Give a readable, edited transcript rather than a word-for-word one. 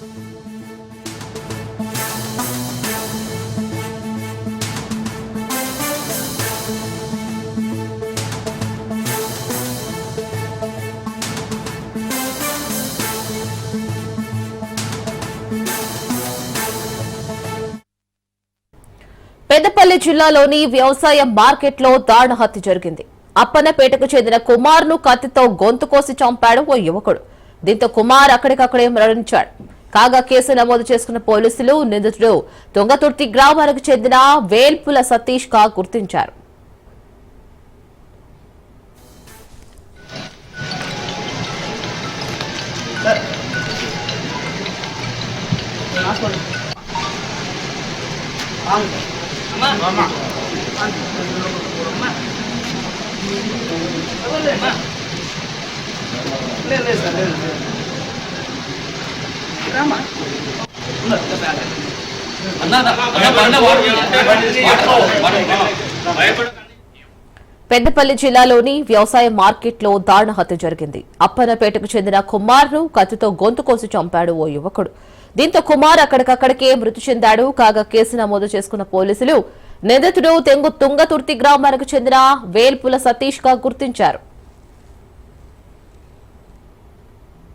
పెద్దపల్లి జిల్లాలోని వ్యవసాయ మార్కెట్లో దారుణ హత్య జరిగింది. అప్పన్నపేటకు చెందిన కుమార్ ను కత్తితో గొంతు కోసి చంపాడు ఓ యువకుడు. దీంతో కుమార్ అక్కడికక్కడే మరణించాడు. కాగా కేసు నమోదు చేసుకున్న పోలీసులు నిందితుడు తుంగతుర్తి గ్రామానికి చెందిన వేల్పుల సతీష్ గా గుర్తించారు. పెద్దపల్లి జిల్లాలోని వ్యవసాయ మార్కెట్లో దారుణ హత్య జరిగింది. అప్పన్నపేటకు చెందిన కుమార్ ను కత్తితో గొంతు కోసి చంపాడు ఓ యువకుడు. దీంతో కుమార్ అక్కడికక్కడికే మృతి చెందాడు. కాగా కేసు నమోదు చేసుకున్న పోలీసులు నిందితుడు తుంగతుర్తి గ్రామానికి చెందిన వేల్పుల సతీష్ గా గుర్తించారు.